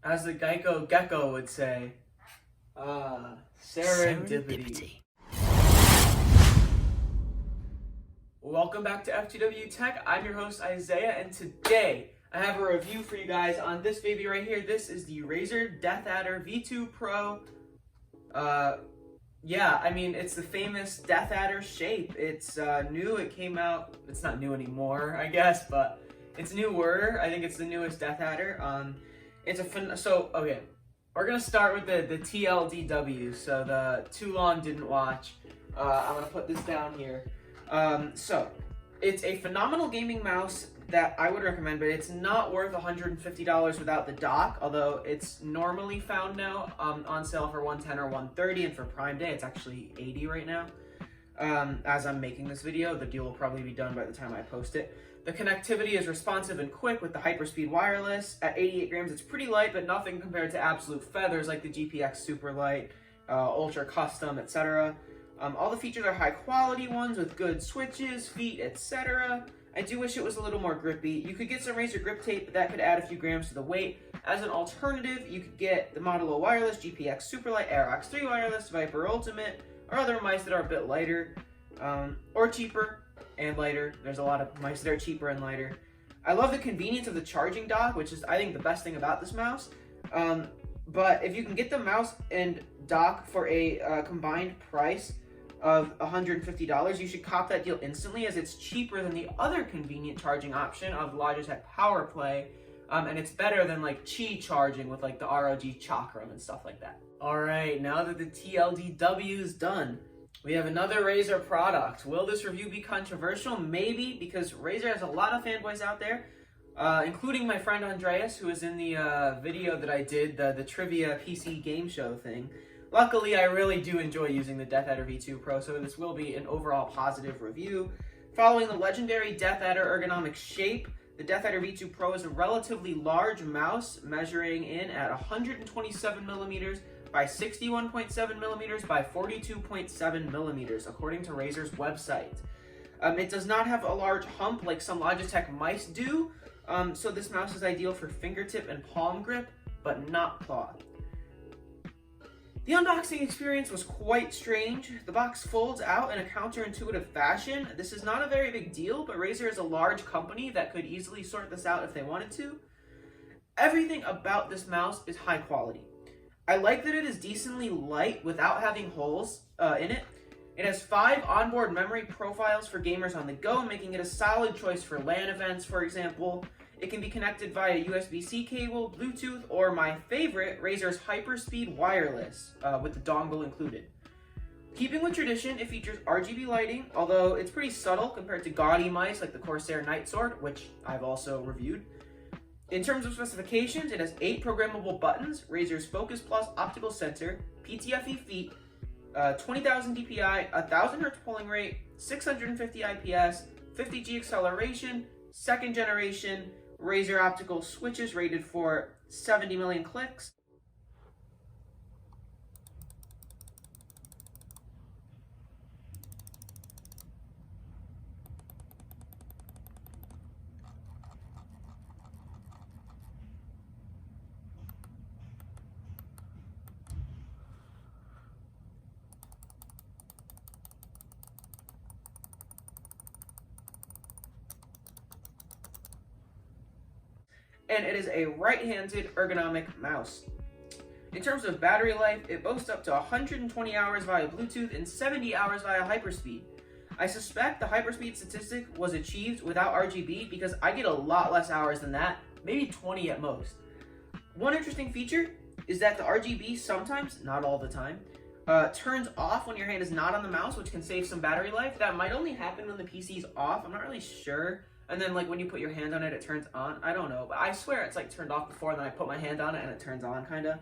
As the Geico Gecko would say, serendipity. Welcome back to F2W Tech. I'm your host Isaiah, and today I have a review for you guys on this baby right here. This is the Razer DeathAdder V2 Pro. Yeah, I mean, it's the famous DeathAdder shape. It's new. It came out. It's not new anymore, I guess, but it's newer. I think it's the newest DeathAdder. It's a okay. We're gonna start with the TLDW. So the too long didn't watch. I'm gonna put this down here. So it's a phenomenal gaming mouse that I would recommend, but it's not worth $150 without the dock, although it's normally found now on sale for $110 or $130, and for Prime Day it's actually $80 right now. As I'm making this video, the deal will probably be done by the time I post it. The connectivity is responsive and quick with the hyperspeed wireless. At 88 grams, it's pretty light, but nothing compared to absolute feathers like the GPX Super Light, Ultra Custom, etc. All the features are high quality ones with good switches, feet, etc. I do wish it was a little more grippy. You could get some Razer grip tape, but that could add a few grams to the weight. As an alternative, you could get the Model O wireless, GPX Super Light, Aerox 3 wireless, Viper Ultimate, or other mice that are a bit lighter, or cheaper and lighter. There's a lot of mice that are cheaper and lighter. I love the convenience of the charging dock, which is, I think, the best thing about this mouse. But if you can get the mouse and dock for a combined price of $150, you should cop that deal instantly, as it's cheaper than the other convenient charging option of Logitech PowerPlay, and it's better than like Qi charging with like the ROG Chakram and stuff like that. All right, now that the TLDW is done, we have another Razer product. Will this review be controversial? Maybe, because Razer has a lot of fanboys out there, including my friend Andreas, who was in the video that I did, the trivia PC game show thing. Luckily, I really do enjoy using the DeathAdder V2 Pro, so this will be an overall positive review. Following the legendary DeathAdder ergonomic shape, the DeathAdder V2 Pro is a relatively large mouse, measuring in at 127 millimeters by 61.7 millimeters by 42.7 millimeters, according to Razer's website. It does not have a large hump like some Logitech mice do, so this mouse is ideal for fingertip and palm grip, but not claw. The unboxing experience was quite strange. The box folds out in a counterintuitive fashion. This is not a very big deal, but Razer is a large company that could easily sort this out if they wanted to. Everything about this mouse is high quality. I like that it is decently light without having holes in it. It has 5 onboard memory profiles for gamers on the go, making it a solid choice for LAN events, for example. It can be connected via USB-C cable, Bluetooth, or my favorite, Razer's Hyperspeed Wireless, with the dongle included. Keeping with tradition, it features RGB lighting, although it's pretty subtle compared to gaudy mice like the Corsair Nightsword, which I've also reviewed. In terms of specifications, it has 8 programmable buttons, Razer's Focus Plus optical sensor, PTFE feet, 20,000 DPI, 1000 Hz polling rate, 650 IPS, 50G acceleration, 2nd generation Razer optical switches rated for 70 million clicks. And it is a right-handed ergonomic mouse. In terms of battery life, it boasts up to 120 hours via Bluetooth and 70 hours via hyperspeed. I suspect the hyperspeed statistic was achieved without RGB because I get a lot less hours than that, maybe 20 at most. One interesting feature is that the RGB sometimes, not all the time, turns off when your hand is not on the mouse, which can save some battery life. That might only happen when the PC is off, I'm not really sure. And then like when you put your hand on it, it turns on. I don't know, but I swear it's like turned off before, and then I put my hand on it and it turns on kinda.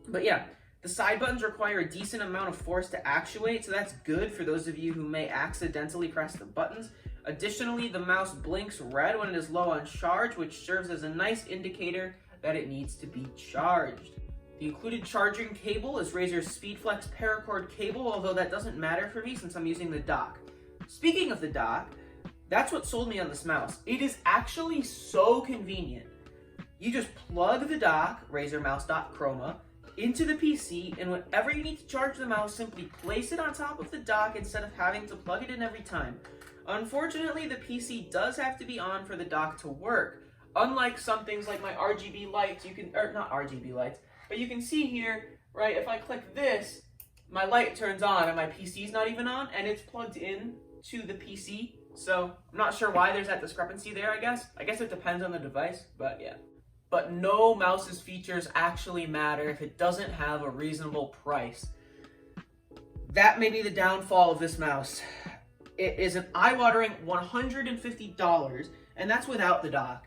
But yeah, the side buttons require a decent amount of force to actuate, so that's good for those of you who may accidentally press the buttons. Additionally, the mouse blinks red when it is low on charge, which serves as a nice indicator that it needs to be charged. The included charging cable is Razer's SpeedFlex paracord cable, although that doesn't matter for me since I'm using the dock. Speaking of the dock, that's what sold me on this mouse. It is actually so convenient. You just plug the dock, Razer Mouse Dock Chroma, into the PC, and whenever you need to charge the mouse, simply place it on top of the dock instead of having to plug it in every time. Unfortunately, the PC does have to be on for the dock to work. Unlike some things like my RGB lights, not RGB lights, but you can see here, right, if I click this, my light turns on and my PC's not even on, and it's plugged in to the PC. So I'm not sure why there's that discrepancy there, I guess. I guess it depends on the device, but yeah. But no mouse's features actually matter if it doesn't have a reasonable price. That may be the downfall of this mouse. It is an eye-watering $150, and that's without the dock.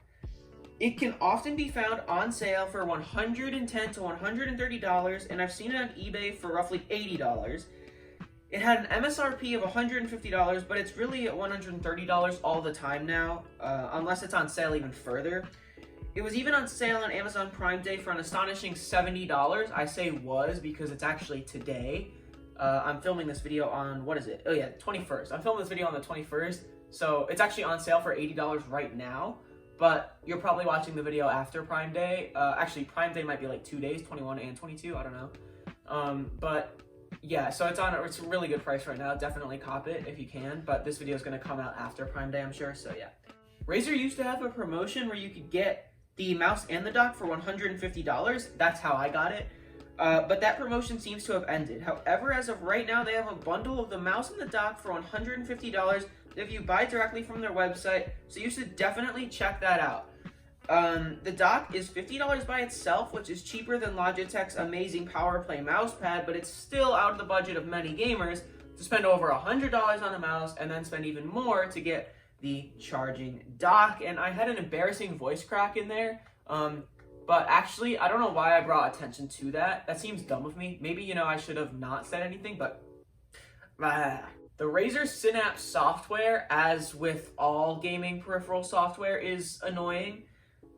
It can often be found on sale for $110 to $130, and I've seen it on eBay for roughly $80. It had an MSRP of $150, but it's really at $130 all the time now, unless it's on sale even further. It was even on sale on Amazon Prime Day for an astonishing $70. I say was because it's actually today. I'm filming this video on, what is it? Oh yeah, 21st. I'm filming this video on the 21st, so it's actually on sale for $80 right now, but you're probably watching the video after Prime Day. Actually, Prime Day might be like 2 days, 21 and 22, I don't know. But yeah, so it's a really good price right now. Definitely cop it if you can, but this video is going to come out after Prime Day, I'm sure, so yeah. Razer used to have a promotion where you could get the mouse and the dock for $150. That's how I got it. But that promotion seems to have ended. However, as of right now, they have a bundle of the mouse and the dock for $150 if you buy directly from their website, so you should definitely check that out. The dock is $50 by itself, which is cheaper than Logitech's amazing PowerPlay mousepad, but it's still out of the budget of many gamers to spend over $100 on a mouse and then spend even more to get the charging dock. And I had an embarrassing voice crack in there, but actually I don't know why I brought attention to that. That seems dumb of me. Maybe, I should have not said anything, but the Razer Synapse software, as with all gaming peripheral software, is annoying.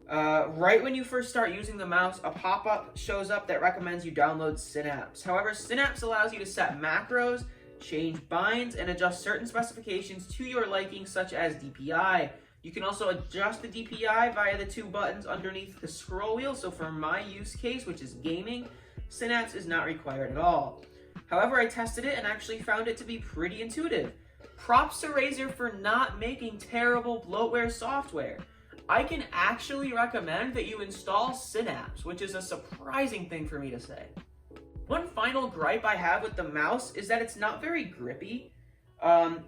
Right when you first start using the mouse, a pop-up shows up that recommends you download Synapse. However, Synapse allows you to set macros, change binds, and adjust certain specifications to your liking, such as DPI. You can also adjust the DPI via the 2 buttons underneath the scroll wheel, so for my use case, which is gaming, Synapse is not required at all. However, I tested it and actually found it to be pretty intuitive. Props to Razer for not making terrible bloatware software. I can actually recommend that you install Synapse, which is a surprising thing for me to say. One final gripe I have with the mouse is that it's not very grippy.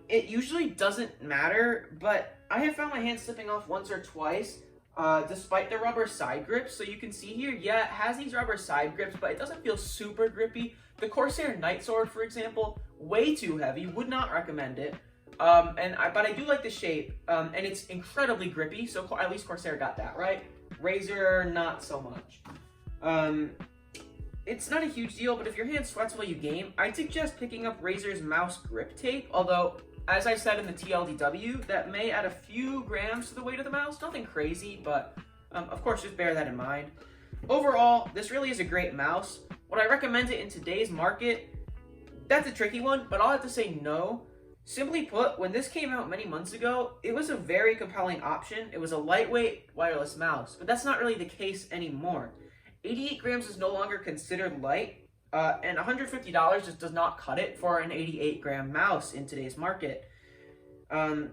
It usually doesn't matter, but I have found my hand slipping off once or twice, despite the rubber side grips. So you can see here, yeah, it has these rubber side grips, but it doesn't feel super grippy. The Corsair Nightsword, for example, way too heavy, would not recommend it. But I do like the shape, and it's incredibly grippy, so at least Corsair got that, right? Razer, not so much. It's not a huge deal, but if your hand sweats while you game, I'd suggest picking up Razer's mouse grip tape, although, as I said in the TLDW, that may add a few grams to the weight of the mouse. Nothing crazy, but of course, just bear that in mind. Overall, this really is a great mouse. Would I recommend it in today's market? That's a tricky one, but I'll have to say no. Simply put, when this came out many months ago, it was a very compelling option. It was a lightweight wireless mouse, but that's not really the case anymore. 88 grams is no longer considered light, and $150 just does not cut it for an 88 gram mouse in today's market.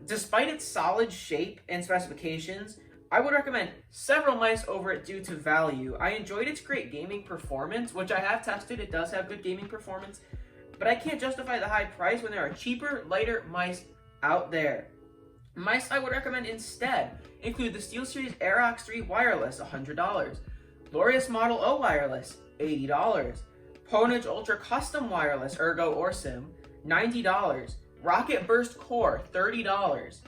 Despite its solid shape and specifications, I would recommend several mice over it due to value. I enjoyed its great gaming performance, which I have tested. It does have good gaming performance, but I can't justify the high price when there are cheaper, lighter mice out there. Mice I would recommend instead include the SteelSeries Aerox 3 Wireless, $100. Laureus Model O Wireless, $80. Ponage Ultra Custom Wireless Ergo or Sim, $90. Rocket Burst Core, $30.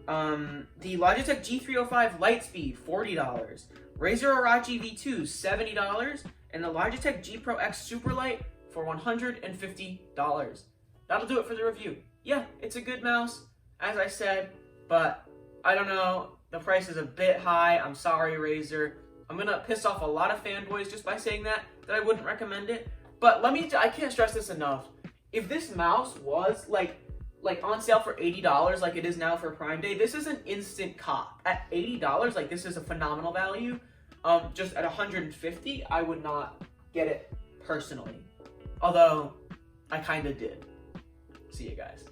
The Logitech G305 Lightspeed, $40. Razer Arachi V2, $70. And the Logitech G Pro X Superlight for $150. That'll do it for the review. Yeah, it's a good mouse, as I said, but I don't know, the price is a bit high. I'm sorry, Razer. I'm gonna piss off a lot of fanboys just by saying that I wouldn't recommend it. But I can't stress this enough. If this mouse was like on sale for $80 like it is now for Prime Day, this is an instant cop. At $80, like this is a phenomenal value. Just at 150, I would not get it personally. Although, I kind of did. See you guys.